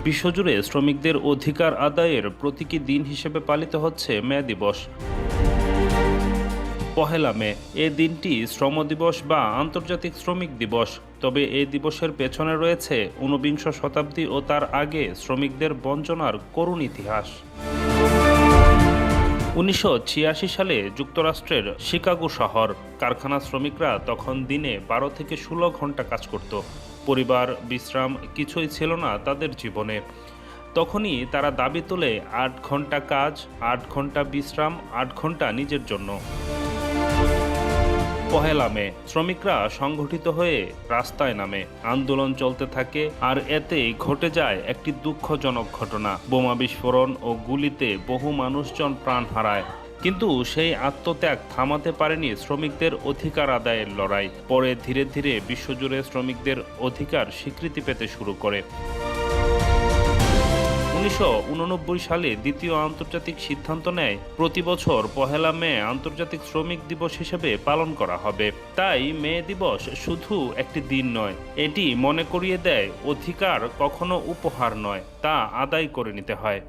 বিশ্বজুড়ে শ্রমিকদের অধিকার আদায়ের প্রতীকী দিন হিসেবে পালিত হচ্ছে মে দিবস। পহেলা মে এ দিনটি শ্রম দিবস বা আন্তর্জাতিক শ্রমিক দিবস। তবে এই দিবসের পেছনে রয়েছে ঊনবিংশ শতাব্দী ও তার আগে শ্রমিকদের বঞ্চনার করুণ ইতিহাস। 1986 সালে যুক্তরাষ্ট্রের শিকাগো শহর কারখানা শ্রমিকরা তখন দিনে 12 থেকে 16 ঘন্টা কাজ করত। পরিবার, বিশ্রাম কিছুই ছিল না তাদের জীবনে। তখনই তারা দাবি তোলে 8 ঘন্টা কাজ, 8 ঘন্টা বিশ্রাম, 8 ঘন্টা নিজের জন্য। পহেলা মে শ্রমিকরা সংগঠিত হয়ে রাস্তায় নামে, আন্দোলন চলতে থাকে, আর এতেই ঘটে যায় একটি দুঃখজনক ঘটনা। বোমা বিস্ফোরণ ও গুলিতে বহু মানুষজন প্রাণ হারায়। কিন্তু সেই আত্মত্যাগ থামাতে পারেনি শ্রমিকদের অধিকার আদায়ের লড়াই। পরে ধীরে ধীরে বিশ্বজুড়ে শ্রমিকদের অধিকার স্বীকৃতি পেতে শুরু করে। 1989 সালে দ্বিতীয় আন্তর্জাতিক সিদ্ধান্ত নেয় প্রতি বছর পহেলা মে আন্তর্জাতিক শ্রমিক দিবস হিসেবে পালন করা হবে। তাই মে দিবস শুধু একটি দিন নয়, এটি মনে করিয়ে দেয় অধিকার কখনো উপহার নয়, তা আদায় করে নিতে হয়।